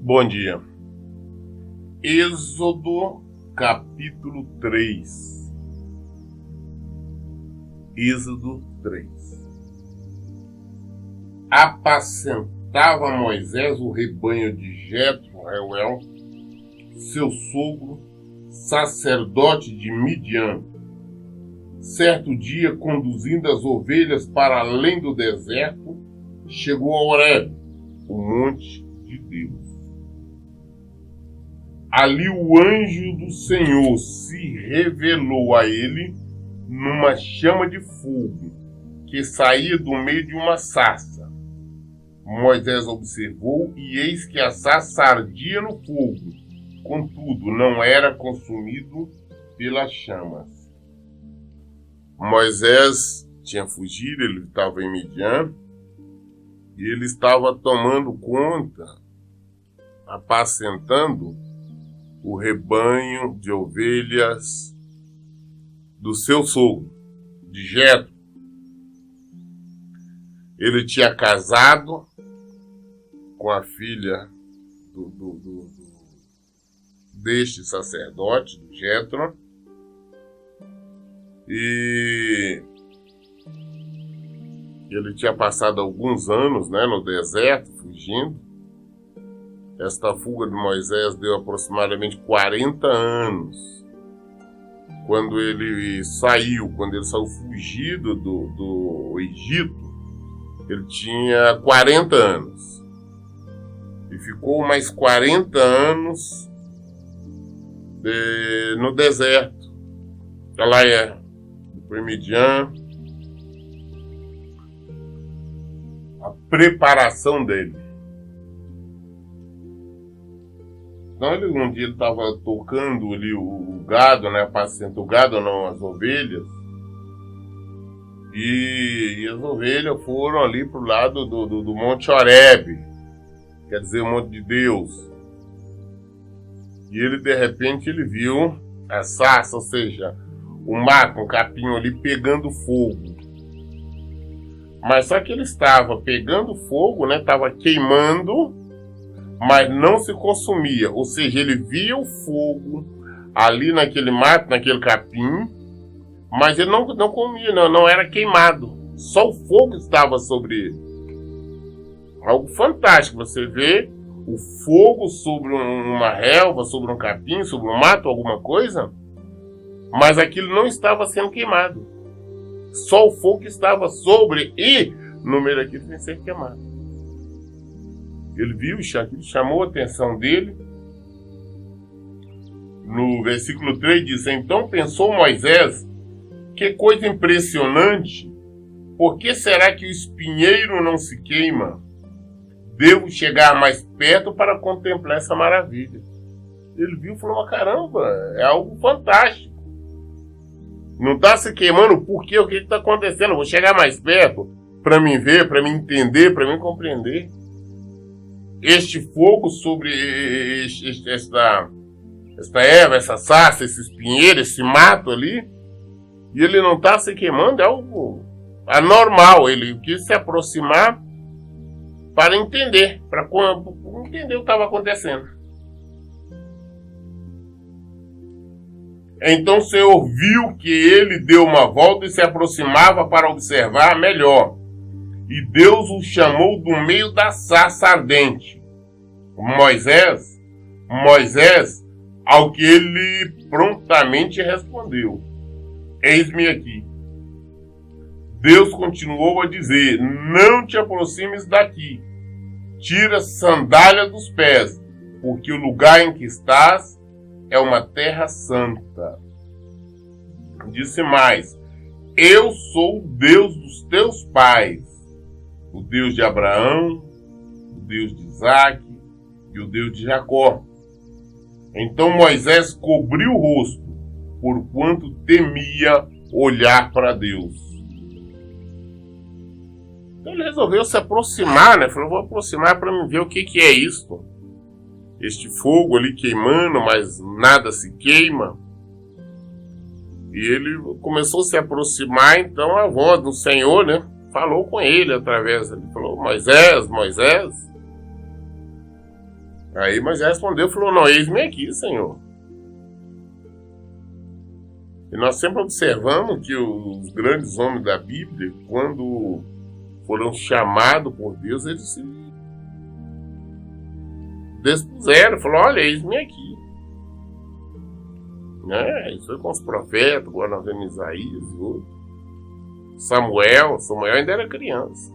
Bom dia. Êxodo capítulo 3. Êxodo 3. Apacentava Moisés o rebanho de Jetro, Reuel, seu sogro, sacerdote de Midian. Certo dia, conduzindo as ovelhas para além do deserto, chegou a Horebe, o monte de Deus. Ali o anjo do Senhor se revelou a ele numa chama de fogo que saía do meio de uma sarça. Moisés observou e eis que a sarça ardia no fogo, contudo não era consumido pelas chamas. Moisés tinha fugido, ele estava em Midian e ele estava tomando conta, apacentando o rebanho de ovelhas do seu sogro, de Jetro. Ele tinha casado com a filha deste sacerdote, do Jetro, e ele tinha passado alguns anos, no deserto, fugindo. Esta fuga de Moisés deu aproximadamente 40 anos. Quando ele saiu fugido do Egito, ele tinha 40 anos. E ficou mais 40 anos no deserto. Lá depois Midian. A preparação dele. Então um dia ele estava tocando ali o gado, apacentando o gado, não, as ovelhas. E as ovelhas foram ali pro lado do Monte Horebe, quer dizer, o Monte de Deus. E ele, de repente, ele viu a sarça, ou seja, o mato, um capinho ali pegando fogo. Mas só que ele estava pegando fogo, estava queimando, mas não se consumia, ou seja, ele via o fogo ali naquele mato, naquele capim, mas ele não comia, não era queimado, só o fogo estava sobre ele. Algo fantástico, você vê o fogo sobre uma relva, sobre um capim, sobre um mato, alguma coisa, mas aquilo não estava sendo queimado, só o fogo estava sobre e no meio daquilo sem ser queimado. Ele viu, aquilo chamou a atenção dele. No versículo 3 diz: então pensou Moisés, que coisa impressionante, por que será que o espinheiro não se queima? Devo chegar mais perto para contemplar essa maravilha. Ele viu e falou: caramba, é algo fantástico. Não está se queimando, por quê? O que está acontecendo? Eu vou chegar mais perto para me ver, para me entender, para me compreender. Este fogo sobre esta erva, essa sarça, esse espinheiro, esse mato ali, e ele não está se queimando, é algo anormal. Ele quis se aproximar para entender, para entender o que estava acontecendo. Então o Senhor viu que ele deu uma volta e se aproximava para observar melhor. E Deus o chamou do meio da sarça ardente. Moisés, ao que ele prontamente respondeu: eis-me aqui. Deus continuou a dizer: não te aproximes daqui, tira a sandália dos pés, porque o lugar em que estás é uma terra santa. Disse mais: eu sou o Deus dos teus pais, o Deus de Abraão, o Deus de Isaque e o Deus de Jacó. Então Moisés cobriu o rosto, porquanto temia olhar para Deus. Então ele resolveu se aproximar, falou: vou aproximar para me ver o que é isso. Este fogo ali queimando, mas nada se queima. E ele começou a se aproximar, então a voz do Senhor, né, falou com ele através, ele falou, Moisés, Moisés. Aí Moisés respondeu, falou, não, eis-me aqui, Senhor. E nós sempre observamos que os grandes homens da Bíblia, quando foram chamados por Deus, eles se dispuseram, falaram, olha, eis-me aqui. Isso foi com os profetas, agora nós vemos Isaías e outros. Samuel ainda era criança.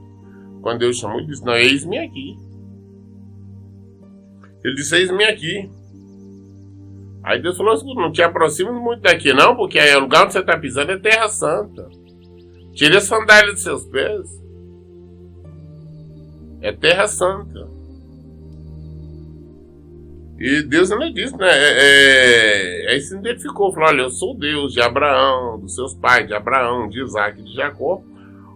Quando Deus chamou, ele disse, não, eis-me aqui. Ele disse, eis-me aqui. Aí Deus falou, não te aproximes muito daqui não, porque o lugar onde você está pisando é terra santa. Tire a sandália de seus pés. É terra santa. E Deus ainda disse, né? Aí se identificou, falou, olha, eu sou o Deus de Abraão, dos seus pais, de Abraão, de Isaac e de Jacó.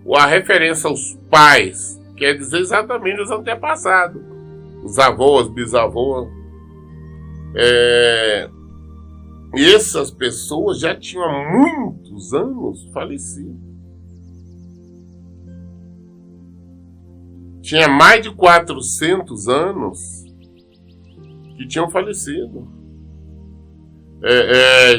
Ou a referência aos pais quer dizer exatamente os antepassados. Os avós, bisavós. E essas pessoas já tinham há muitos anos falecido. Tinha mais de 400 anos que tinham falecido.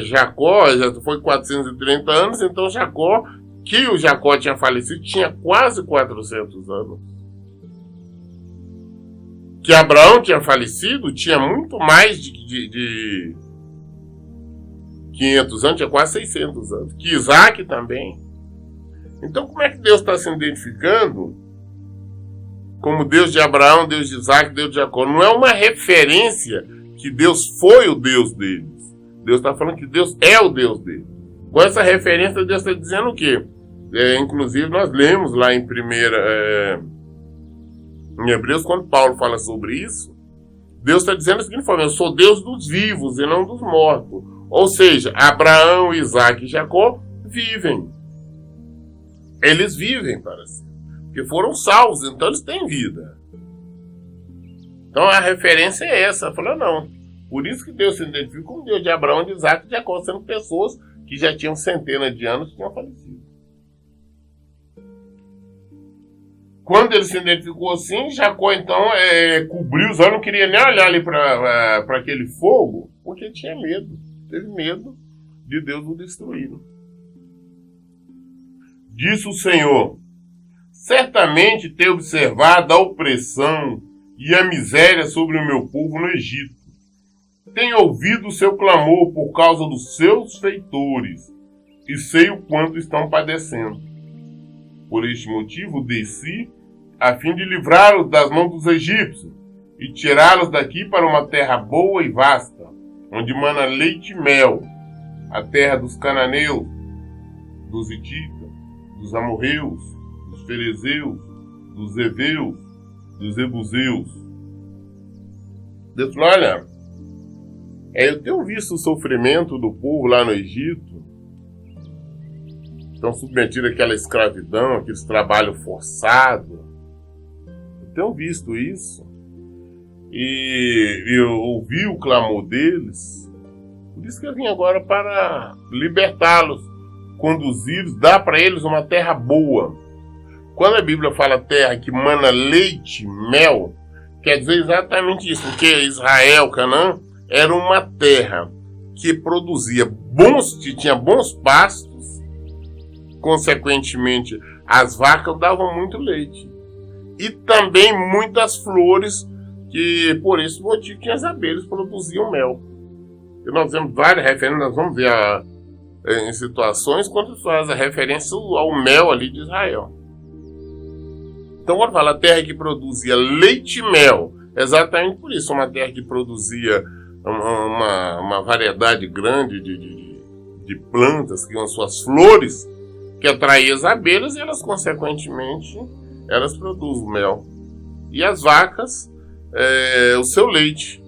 Jacó, já foi 430 anos, então Jacó, que o Jacó tinha falecido, tinha quase 400 anos. Que Abraão tinha falecido, tinha muito mais de 500 anos, tinha quase 600 anos. Que Isaac também. Então como é que Deus está se identificando como Deus de Abraão, Deus de Isaac, Deus de Jacó? Não é uma referência que Deus foi o Deus deles. Deus está falando que Deus é o Deus deles. Com essa referência, Deus está dizendo o quê? Inclusive, nós lemos lá em Hebreus, quando Paulo fala sobre isso, Deus está dizendo da seguinte forma, eu sou Deus dos vivos e não dos mortos. Ou seja, Abraão, Isaac e Jacó vivem. Eles vivem para si. Porque foram salvos, então eles têm vida. Então a referência é essa. Falou, não. Por isso que Deus se identifica como Deus de Abraão, de Isaac e de Jacó, sendo pessoas que já tinham centenas de anos que tinham falecido. Quando ele se identificou assim, Jacó então cobriu os olhos, não queria nem olhar ali para aquele fogo, porque tinha medo. Teve medo de Deus o destruir. Disse o Senhor, certamente tenho observado a opressão e a miséria sobre o meu povo no Egito. Tenho ouvido o seu clamor por causa dos seus feitores e sei o quanto estão padecendo. Por este motivo desci a fim de livrá-los das mãos dos egípcios e tirá-los daqui para uma terra boa e vasta, onde mana leite e mel, a terra dos cananeus, dos hititas, dos amorreus, dos ferezeus, dos heveus, dos jebuseus. Deus falou, olha, eu tenho visto o sofrimento do povo lá no Egito, estão submetidos àquela escravidão, aquele trabalho forçado. Eu tenho visto isso. E eu ouvi o clamor deles. Por isso que eu vim agora para libertá-los, conduzi-los, dar para eles uma terra boa. Quando a Bíblia fala terra que mana leite, mel, quer dizer exatamente isso, porque Israel, Canaã, era uma terra que produzia tinha bons pastos, consequentemente as vacas davam muito leite. E também muitas flores, que por esse motivo que as abelhas produziam mel. E nós vemos várias referências, nós vamos ver em situações quando faz a referência ao mel ali de Israel. Então quando fala terra que produzia leite e mel, exatamente por isso, uma terra que produzia uma variedade grande de plantas, que tinham suas flores, que atraía as abelhas e elas, consequentemente, elas produzem mel. E as vacas, o seu leite.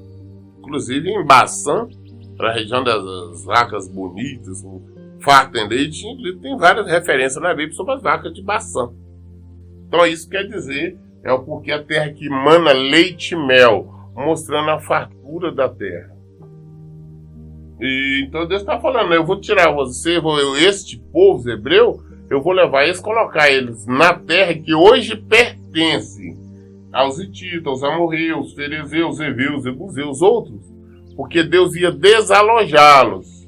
Inclusive em Baçã, para a região das vacas bonitas, farta em leite, tem várias referências na Bíblia sobre as vacas de Baçã. Então isso quer dizer, o porquê a terra que mana leite e mel, mostrando a fartura da terra. E então Deus está falando, eu vou tirar você, este povo hebreu, eu vou levar eles, colocar eles na terra que hoje pertence aos hititas, aos amorreus, ferezeus, heveus, jebuseus, outros, porque Deus ia desalojá-los.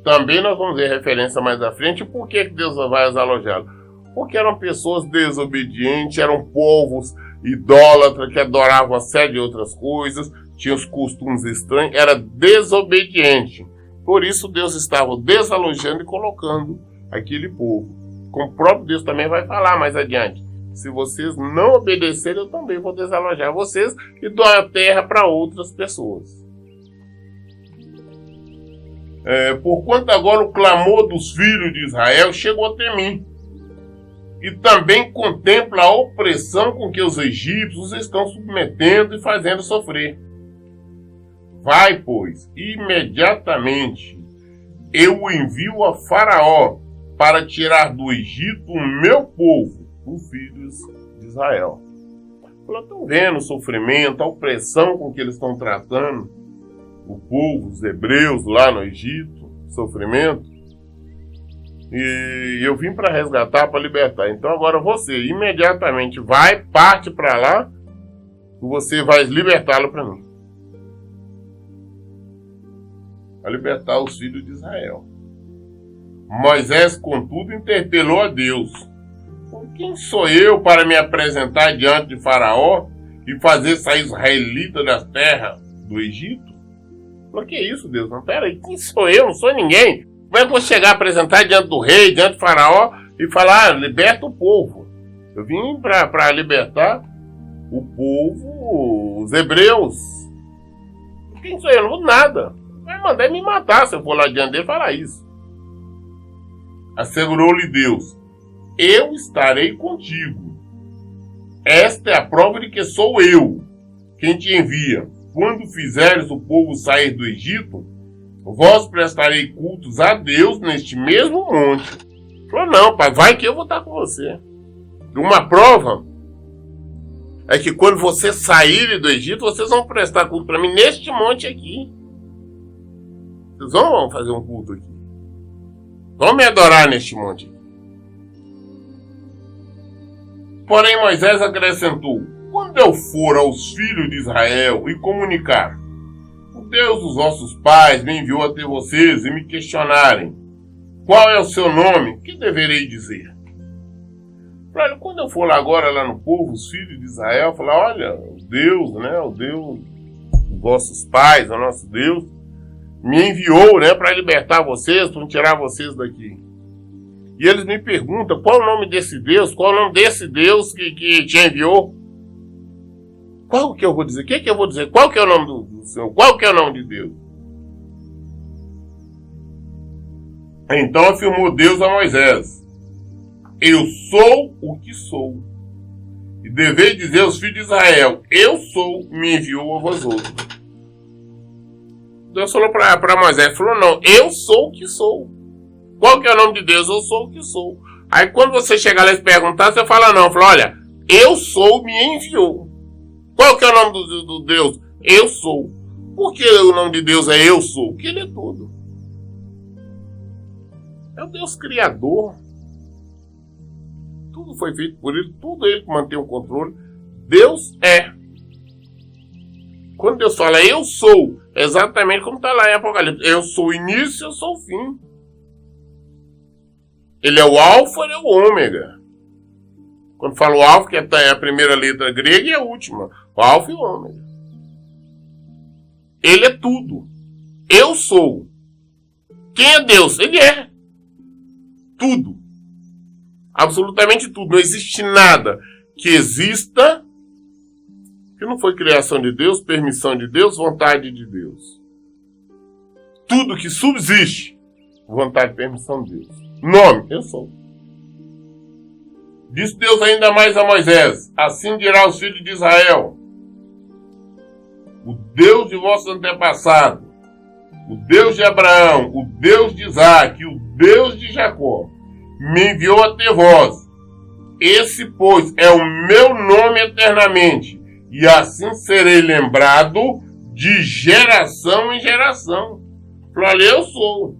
Também nós vamos ver referência mais à frente. Por que Deus vai desalojá-los? Porque eram pessoas desobedientes, eram povos idólatras que adoravam uma série de outras coisas, tinham os costumes estranhos, era desobediente. Por isso Deus estava desalojando e colocando aquele povo. Como o próprio Deus também vai falar mais adiante. Se vocês não obedecerem, eu também vou desalojar vocês e dou a terra para outras pessoas. Porquanto agora o clamor dos filhos de Israel chegou até mim, e também contempla a opressão com que os egípcios estão submetendo e fazendo sofrer. Vai, pois, imediatamente eu o envio a Faraó para tirar do Egito o meu povo, os filhos de Israel. Estão vendo o sofrimento, a opressão com que eles estão tratando o povo, os hebreus lá no Egito, sofrimento. E eu vim para resgatar, para libertar. Então agora você imediatamente vai, parte para lá, e você vai libertá-lo para mim. Vai libertar os filhos de Israel. Moisés, contudo, interpelou a Deus. Quem sou eu para me apresentar diante de Faraó e fazer sair israelita da terra do Egito? Falou, que isso, Deus? Não, peraí, quem sou eu? Não sou ninguém. Como é que eu vou chegar a apresentar diante do rei, diante do Faraó e falar, liberta o povo? Eu vim para libertar o povo, os hebreus. Quem sou eu? Não vou nada. Vai mandar me matar se eu for lá diante dele falar isso. Assegurou-lhe Deus, eu estarei contigo. Esta é a prova de que sou eu quem te envia. Quando fizeres o povo sair do Egito, vós prestarei cultos a Deus neste mesmo monte. Falou, não, pai, vai que eu vou estar com você. Uma prova é que quando vocês saírem do Egito, vocês vão prestar culto para mim neste monte aqui. Vocês vão fazer um culto aqui. Vão me adorar neste monte aqui. Porém, Moisés acrescentou, quando eu for aos filhos de Israel e comunicar, o Deus dos vossos pais me enviou até vocês e me questionarem, qual é o seu nome, que deverei dizer? Olha, quando eu for lá agora, lá no povo, os filhos de Israel, falar, olha, o Deus, né, o Deus dos vossos pais, o nosso Deus, me enviou, né, para libertar vocês, para tirar vocês daqui. E eles me perguntam, qual é o nome desse Deus? Qual é o nome desse Deus que te enviou? Qual que eu vou dizer? O que eu vou dizer? Qual que é o nome do Senhor? Qual que é o nome de Deus? Então afirmou Deus a Moisés, eu sou o que sou. E devei dizer aos filhos de Israel, eu sou, me enviou a vós outros. Deus falou para Moisés, falou, não, eu sou o que sou. Qual que é o nome de Deus? Eu sou o que sou. Aí quando você chegar lá e perguntar, você fala não. Fala, olha, eu sou, me enviou. Qual que é o nome do Deus? Eu sou. Por que o nome de Deus é eu sou? Porque ele é tudo. É o Deus Criador. Tudo foi feito por ele, tudo ele que mantém o controle. Deus é. Quando Deus fala eu sou, exatamente como está lá em Apocalipse. Eu sou o início, eu sou o fim. Ele é o alfa, ele é o ômega. Quando fala o alfa, que é a primeira letra grega e a última. O alfa e o ômega. Ele é tudo. Eu sou. Quem é Deus? Ele é. Tudo. Absolutamente tudo. Não existe nada que exista que não foi criação de Deus, permissão de Deus, vontade de Deus. Tudo que subsiste, vontade e permissão de Deus. Nome, eu sou. Disse Deus ainda mais a Moisés, assim dirá aos filhos de Israel, o Deus de vossos antepassados, o Deus de Abraão, o Deus de Isaac, o Deus de Jacó, me enviou até vós. Esse, pois, é o meu nome eternamente, e assim serei lembrado de geração em geração. Falou, olha, eu sou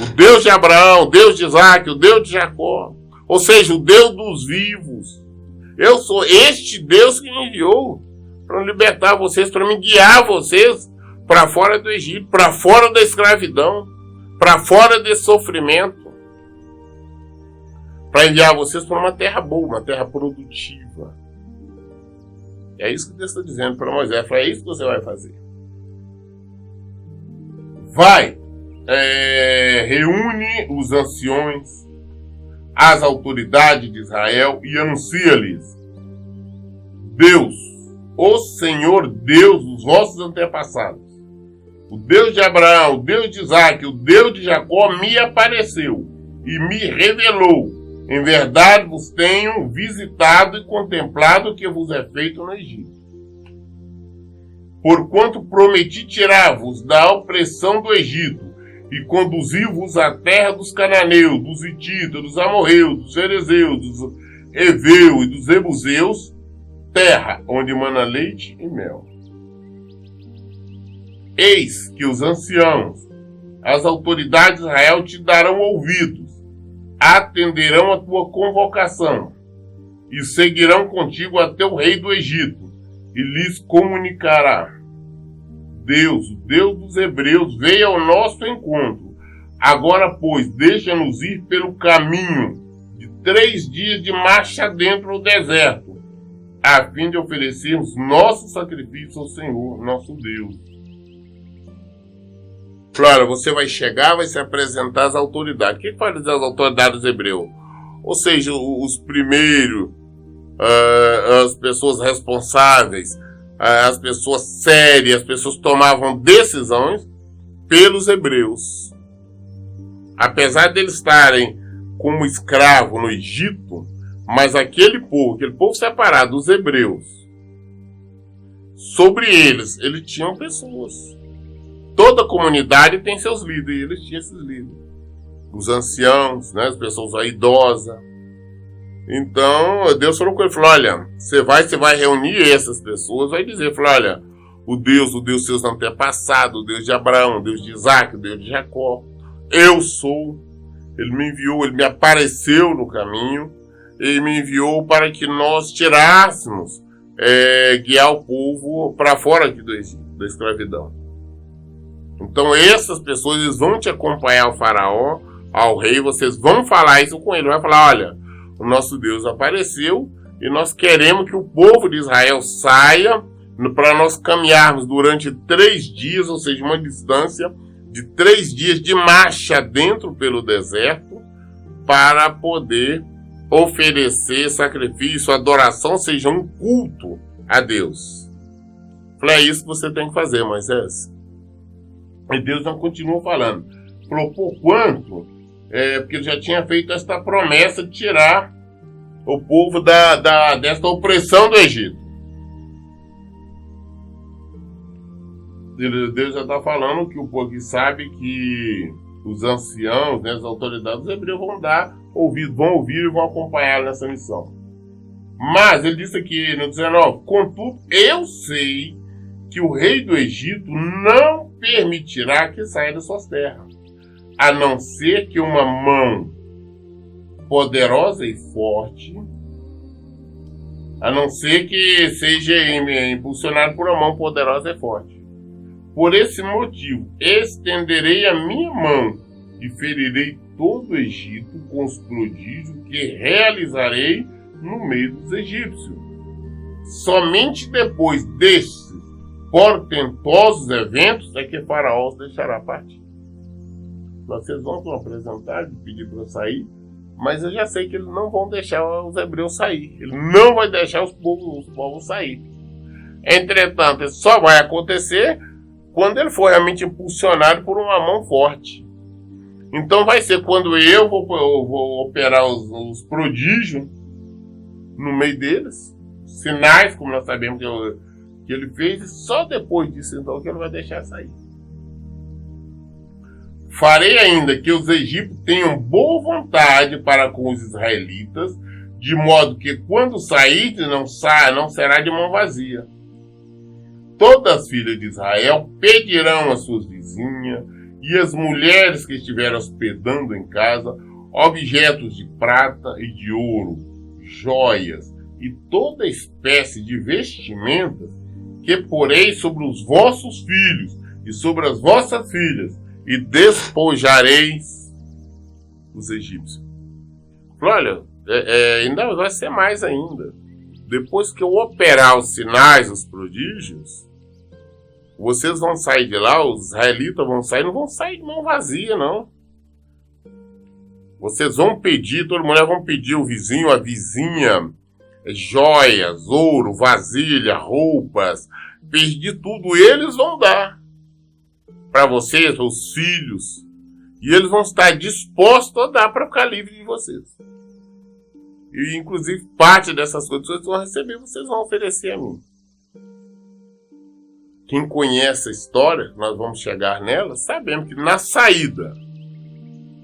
o Deus de Abraão, o Deus de Isaac, o Deus de Jacó. Ou seja, o Deus dos vivos. Eu sou este Deus que me enviou para libertar vocês, para me guiar vocês para fora do Egito, para fora da escravidão, para fora desse sofrimento, para enviar vocês para uma terra boa, uma terra produtiva. É isso que Deus está dizendo para Moisés. É isso que você vai fazer. Vai, reúne os anciões, as autoridades de Israel e anuncia-lhes: Deus, o Senhor Deus dos vossos antepassados, o Deus de Abraão, o Deus de Isaac, o Deus de Jacó me apareceu e me revelou. Em verdade vos tenho visitado e contemplado o que vos é feito no Egito. Porquanto prometi tirar-vos da opressão do Egito e conduzir-vos à terra dos cananeus, dos hititas, dos amorreus, dos ferezeus, dos heveus e dos jebuseus, terra onde mana leite e mel. Eis que os anciãos, as autoridades de Israel te darão ouvidos, atenderão a tua convocação e seguirão contigo até o rei do Egito e lhes comunicará: Deus, o Deus dos hebreus, veio ao nosso encontro. Agora, pois, deixa-nos ir pelo caminho de 3 dias de marcha dentro do deserto, a fim de oferecermos nosso sacrifício ao Senhor, nosso Deus. Claro, você vai chegar, vai se apresentar às autoridades. O que vai dizer as autoridades hebreus? Ou seja, os primeiros, as pessoas responsáveis, as pessoas sérias, as pessoas que tomavam decisões pelos hebreus. Apesar de eles estarem como escravos no Egito, mas aquele povo separado dos hebreus, sobre eles tinham pessoas. Toda comunidade tem seus líderes, e eles tinham esses líderes. Os anciãos, né, as pessoas idosas. Então, Deus falou com ele, falou, olha, você vai reunir essas pessoas, vai dizer, falou, olha, o Deus dos seus antepassados, o Deus de Abraão, o Deus de Isaac, o Deus de Jacó, eu sou. Ele me enviou, ele me apareceu no caminho, ele me enviou para que nós tirássemos, guiar o povo para fora aqui do Egito, da escravidão. Então essas pessoas, eles vão te acompanhar ao faraó, ao rei, vocês vão falar isso com ele, vai falar, olha, o nosso Deus apareceu e nós queremos que o povo de Israel saia para nós caminharmos durante 3 dias, ou seja, uma distância de 3 dias de marcha dentro pelo deserto, para poder oferecer sacrifício, adoração, ou seja, um culto a Deus. Falei, é isso que você tem que fazer, Moisés. E Deus não continua falando. Falou, por quanto? Porque ele já tinha feito esta promessa de tirar o povo desta opressão do Egito. Deus já está falando que o povo sabe que os anciãos, né, as autoridades dos hebreus vão ouvir e vão acompanhar nessa missão. Mas ele disse aqui no 19, contudo, eu sei que o rei do Egito não permitirá que saia das suas terras, a não ser que uma mão poderosa e forte, a não ser que seja impulsionado por uma mão poderosa e forte. Por esse motivo, estenderei a minha mão e ferirei todo o Egito com os prodígios que realizarei no meio dos egípcios. Somente depois destes portentosos eventos é que Faraó os deixará partir. Vocês vão apresentar, pedir para eu sair, mas eu já sei que eles não vão deixar os hebreus sair. Ele não vai deixar os povos sair. Entretanto, isso só vai acontecer quando ele for realmente impulsionado por uma mão forte. Então vai ser quando eu vou operar os prodígios no meio deles, sinais, como nós sabemos que ele fez, e só depois disso então que ele vai deixar sair. Farei ainda que os egípcios tenham boa vontade para com os israelitas, de modo que quando sairdes não será de mão vazia. todas as filhas de Israel pedirão às suas vizinhas e às mulheres que estiverem hospedando em casa objetos de prata e de ouro, joias e toda espécie de vestimentas que porei sobre os vossos filhos e sobre as vossas filhas, e despojareis os egípcios. Olha, ainda vai ser mais ainda. Depois que eu operar os sinais, os prodígios, vocês vão sair de lá, os israelitas vão sair, não vão sair de mão vazia, não. Vocês vão pedir, toda mulher vão pedir o vizinho, a vizinha, joias, ouro, vasilha, roupas, pedir tudo, eles vão dar para vocês, os filhos, e eles vão estar dispostos a dar para ficar livre de vocês. E inclusive parte dessas coisas que vocês vão receber, vocês vão oferecer a mim. Quem conhece a história, nós vamos chegar nela, sabemos que na saída,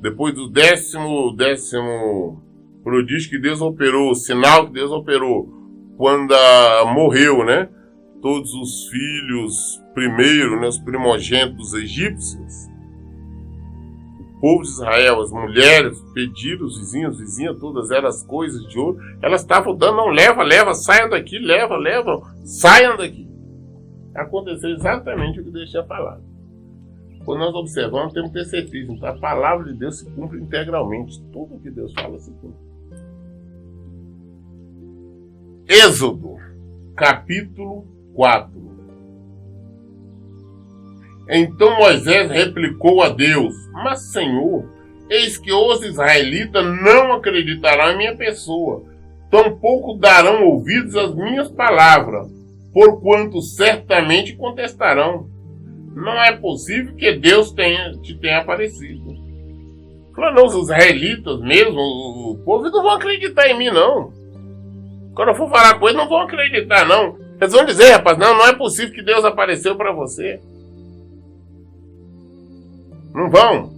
depois do décimo prodígio que Deus operou, o sinal que Deus operou, quando morreu, né? Todos os filhos primeiro, né, os primogênitos dos egípcios, o povo de Israel, as mulheres pediram, os vizinhos, vizinhas, todas elas coisas de ouro, elas estavam dando, não, leva, saiam daqui, leva, saiam daqui. Aconteceu exatamente o que Deus tinha falado. Quando nós observamos, temos que ter certeza. Então, a palavra de Deus se cumpre integralmente. Tudo que Deus fala se cumpre. Êxodo, capítulo 4. Então Moisés replicou a Deus: Mas, Senhor, eis que os israelitas não acreditarão em minha pessoa, tampouco darão ouvidos às minhas palavras, porquanto certamente contestarão. Não é possível que Deus te tenha aparecido. Falou, não, os israelitas mesmo, o povo não vão acreditar em mim, não. Quando eu for falar com eles, não vão acreditar, não. Eles vão dizer, rapaz, não é possível que Deus apareceu para você. Não vão.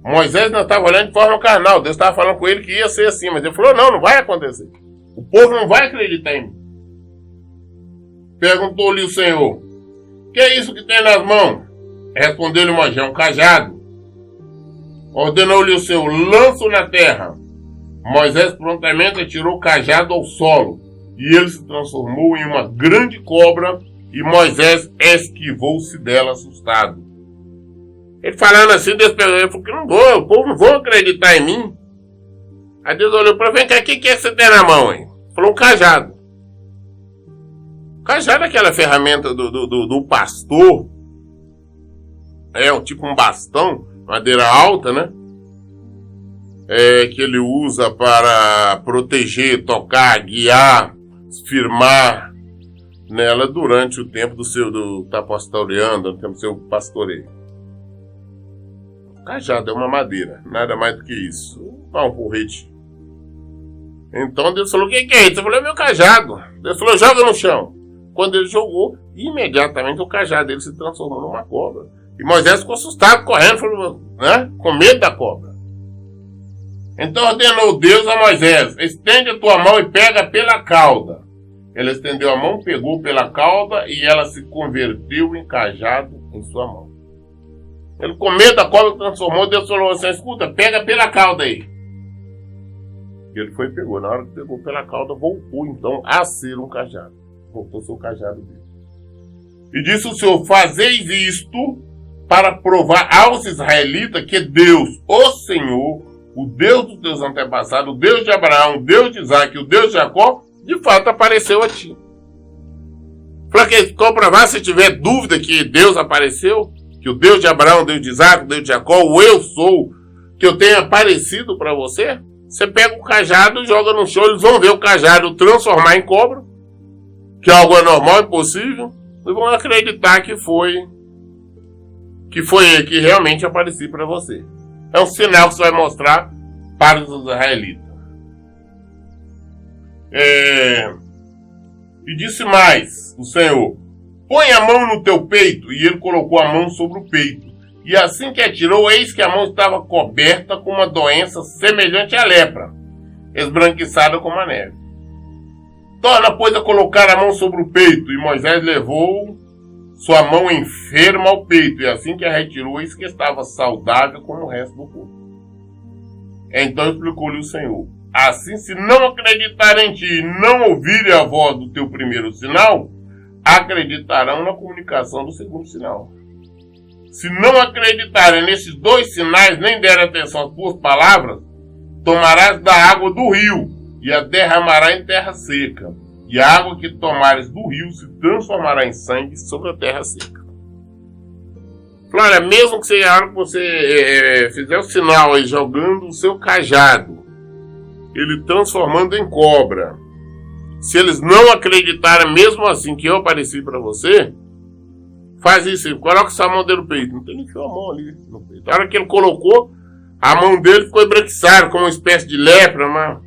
Moisés não estava olhando de forma carnal. Deus estava falando com ele que ia ser assim, mas ele falou, não vai acontecer. O povo não vai acreditar em mim. Perguntou-lhe o Senhor: que é isso que tem nas mãos? Respondeu-lhe Moisés: um cajado. Ordenou-lhe o Senhor: lança-o na terra. Moisés prontamente atirou o cajado ao solo, e ele se transformou em uma grande cobra, e Moisés esquivou-se dela assustado. Ele falando assim, Deus perguntou, ele falou que não vou, o povo não vai acreditar em mim. Aí Deus olhou para ele: vem cá, o que é que você tem na mão, hein? Falou: um cajado. Cajado é aquela ferramenta do pastor, tipo um bastão, madeira alta, né? Que ele usa para proteger, tocar, guiar, firmar nela durante o tempo tá pastoreando, no tempo do seu pastoreio. Cajado é uma madeira, nada mais do que isso, um porrete. Então Deus falou: o que é isso? Eu falei: é meu cajado. Deus falou: joga no chão. Quando ele jogou, imediatamente o cajado dele se transformou numa cobra. E Moisés ficou assustado, correndo, falou, né, com medo da cobra. Então ordenou Deus a Moisés: estende a tua mão e pega pela cauda. Ele estendeu a mão, pegou pela cauda, e ela se converteu em cajado em sua mão. Ele, com medo da cobra, transformou. Deus falou assim: escuta, pega pela cauda aí. Ele foi e pegou. Na hora que pegou pela cauda, voltou então a ser um cajado. Voltou seu cajado dele. E disse o Senhor: fazeis isto para provar aos israelitas que Deus, o Senhor, o Deus dos teus antepassados, o Deus de Abraão, o Deus de Isaac, o Deus de Jacó, de fato apareceu a ti. Para que comprovar, se tiver dúvida que Deus apareceu, que o Deus de Abraão, o Deus de Isaac, o Deus de Jacó, o eu sou, que eu tenha aparecido para você, você pega o cajado, joga no chão, eles vão ver o cajado transformar em cobra, que algo é normal, impossível, e vão acreditar que que realmente apareci para você. É um sinal que você vai mostrar para os israelitas. E disse mais o Senhor: põe a mão no teu peito. E ele colocou a mão sobre o peito. E assim que atirou, eis que a mão estava coberta com uma doença semelhante à lepra, esbranquiçada como a neve. Torna, pois, a colocar a mão sobre o peito. E Moisés levou sua mão enferma ao peito, e assim que a retirou, eis que estava saudável como o resto do corpo. Então explicou-lhe o Senhor: assim, se não acreditarem em ti e não ouvirem a voz do teu primeiro sinal, acreditarão na comunicação do segundo sinal. Se não acreditarem nesses dois sinais, nem derem atenção às tuas palavras, tomarás da água do rio e a derramará em terra seca. E a água que tomares do rio se transformará em sangue sobre a terra seca. Olha, mesmo que você fizer o sinal aí, jogando o seu cajado, ele transformando em cobra, se eles não acreditarem mesmo assim que eu apareci para você, faz isso, coloca sua mão dentro do peito. Então ele enfiou a mão ali no peito. A hora que ele colocou, a mão dele ficou embranquiçada, como uma espécie de lepra, uma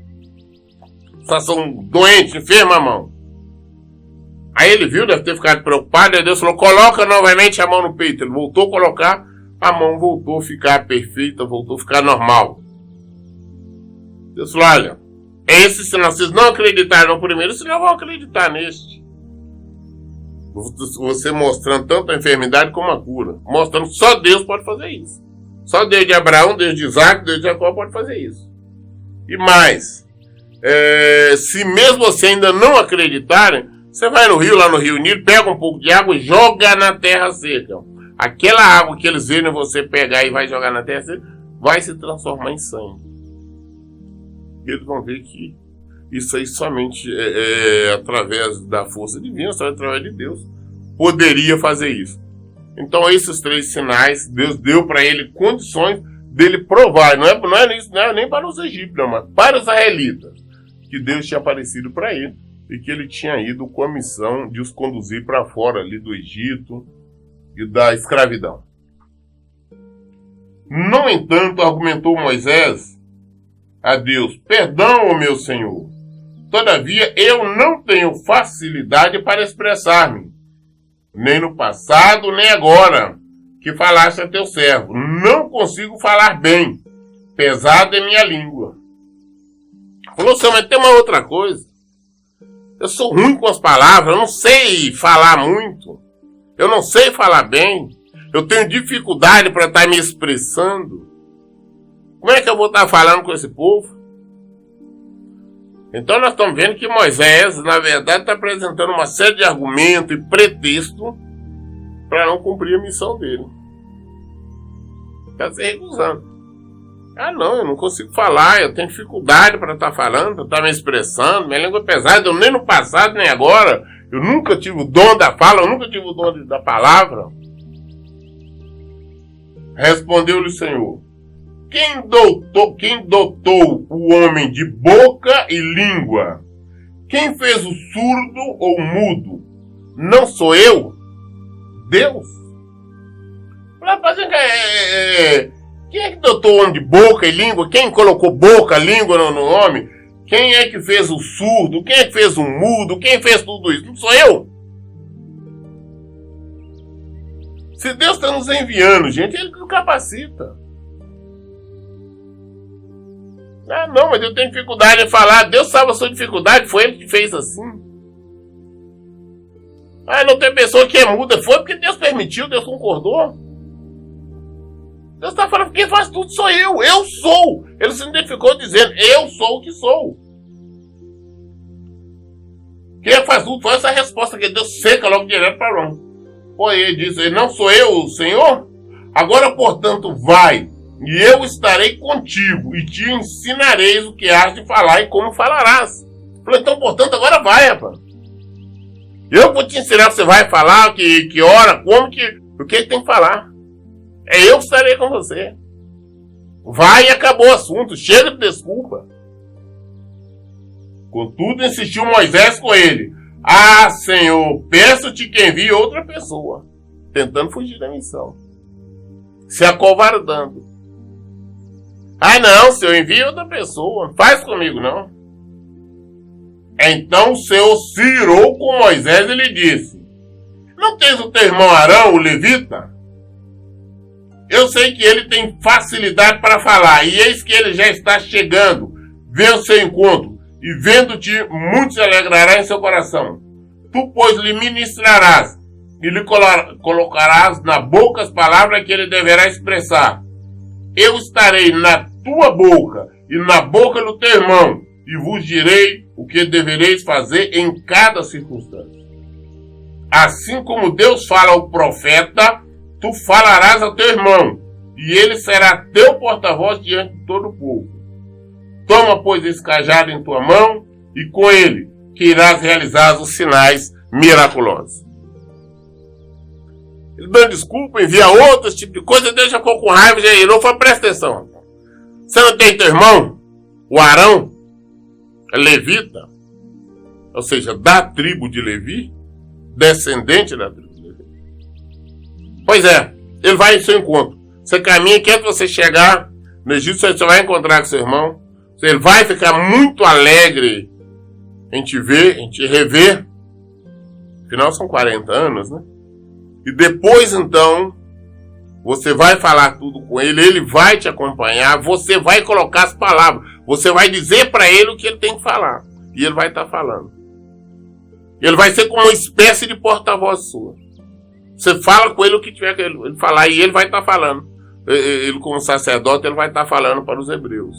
situação doente, enferma a mão. Aí ele viu, deve ter ficado preocupado, e Deus falou: coloca novamente a mão no peito. Ele voltou a colocar, a mão voltou a ficar perfeita, voltou a ficar normal. Deus falou: olha, esse sinal, vocês não acreditaram no primeiro, vocês não vão acreditar neste. Você mostrando tanto a enfermidade como a cura, mostrando que só Deus pode fazer isso. Só Deus de Abraão, Deus de Isaac, Deus de Jacó pode fazer isso. E mais, se mesmo você ainda não acreditarem, você vai no rio, lá no Rio Nilo, pega um pouco de água e joga na terra seca. Aquela água que eles verem você pegar e vai jogar na terra seca, vai se transformar em sangue. E eles vão ver que isso aí somente através da força divina, só através de Deus, poderia fazer isso. Então esses três sinais, Deus deu para ele condições dele provar. Não é nem para os egípcios, mas para os israelitas, que Deus tinha aparecido para ele e que ele tinha ido com a missão de os conduzir para fora ali do Egito e da escravidão. No entanto, argumentou Moisés a Deus: perdão, ó meu Senhor, todavia eu não tenho facilidade para expressar-me, nem no passado, nem agora, que falaste a teu servo. Não consigo falar bem, pesada é minha língua. Falou: Senhor, mas tem uma outra coisa. Eu sou ruim com as palavras, eu não sei falar muito, eu não sei falar bem, eu tenho dificuldade para estar me expressando. Como é que eu vou estar falando com esse povo? Então nós estamos vendo que Moisés, na verdade, está apresentando uma série de argumentos e pretextos para não cumprir a missão dele. Está se recusando. Ah não, eu não consigo falar, eu tenho dificuldade para estar falando, para estar me expressando, minha língua é pesada, eu nem no passado nem agora, eu nunca tive o dom da fala, eu nunca tive o dom da palavra. Respondeu-lhe o Senhor: quem dotou o homem de boca e língua? Quem fez o surdo ou o mudo? Não sou eu? Deus? Quem é que dotou o homem de boca e língua? Quem colocou boca, língua no homem? Quem é que fez o surdo? Quem é que fez o mudo? Quem fez tudo isso? Não sou eu? Se Deus está nos enviando, gente, Ele nos capacita. Ah, não, mas eu tenho dificuldade em falar. Deus sabe a sua dificuldade, foi Ele que fez assim. Ah, não tem pessoa que é muda. Foi porque Deus permitiu, Deus concordou. Deus está falando: quem faz tudo sou eu. Eu sou. Ele se identificou dizendo: eu sou o que sou. Quem faz tudo foi essa resposta que Deus seca logo direto para Arão. Foi ele disse: não sou eu o Senhor? Agora, portanto, vai, e eu estarei contigo, e te ensinareis o que has de falar e como falarás. Falei: então, portanto, agora vai, rapaz. Eu vou te ensinar o que você vai falar, que hora, como, o que tem que falar. É eu que estarei com você. Vai e acabou o assunto. Chega de desculpa. Contudo, insistiu Moisés com ele: ah, Senhor, peço-te que envie outra pessoa. Tentando fugir da missão. Se acovardando. Ah, não, Senhor, envie outra pessoa. Não faz comigo, não. Então o Senhor se irou com Moisés e lhe disse: não tens o teu irmão Arão, o levita? Eu sei que ele tem facilidade para falar, e eis que ele já está chegando. Vê o seu encontro, e vendo-te, muito se alegrará em seu coração. Tu, pois, lhe ministrarás, e lhe colocarás na boca as palavras que ele deverá expressar. Eu estarei na tua boca e na boca do teu irmão, e vos direi o que devereis fazer em cada circunstância. Assim como Deus fala ao profeta, tu falarás ao teu irmão, e ele será teu porta-voz diante de todo o povo. Toma, pois, esse cajado em tua mão, e com ele que irás realizar os sinais miraculosos. Ele dando desculpa, envia outros tipos de coisa, deixa ficou com raiva de aí. Não foi, presta atenção. Você não tem teu irmão, o Arão, levita, ou seja, da tribo de Levi, descendente da tribo de Levi. Pois é, ele vai em seu encontro. Você caminha, quer você chegar no Egito, você vai encontrar com seu irmão. Ele vai ficar muito alegre em te ver, em te rever. Afinal, são 40 anos, né? E depois, então, você vai falar tudo com ele, ele vai te acompanhar, você vai colocar as palavras, você vai dizer para ele o que ele tem que falar. E ele vai estar falando. Ele vai ser como uma espécie de porta-voz sua. Você fala com ele o que tiver que ele falar, e ele vai estar falando. Ele, como sacerdote, ele vai estar falando para os hebreus.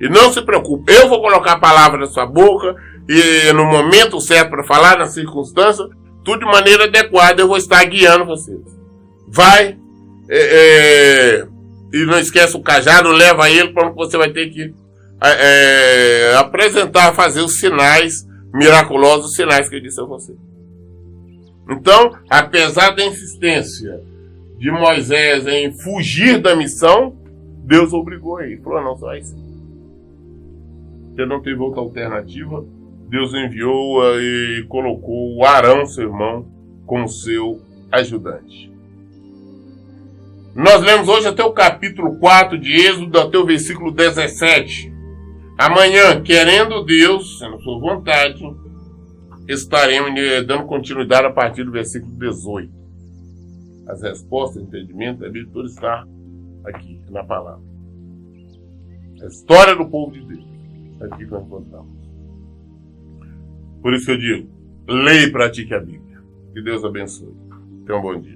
E não se preocupe, eu vou colocar a palavra na sua boca, e no momento certo para falar, na circunstância, tudo de maneira adequada, eu vou estar guiando vocês. Vai, e não esquece o cajado, leva ele para onde você vai ter que apresentar, fazer os sinais miraculosos, os sinais que eu disse a você. Então, apesar da insistência de Moisés em fugir da missão, Deus obrigou ele. Falou, não, só isso. Ele não teve outra alternativa. Deus enviou e colocou o Arão, seu irmão, como seu ajudante. Nós lemos hoje até o capítulo 4 de Êxodo, até o versículo 17. Amanhã, querendo Deus, sendo sua vontade, estaremos dando continuidade a partir do versículo 18. As respostas, o entendimento, a Bíblia toda está aqui, na palavra. A história do povo de Deus. Aqui que nós encontramos. Por isso que eu digo, leia e pratique a Bíblia. Que Deus abençoe. Tenha um bom dia.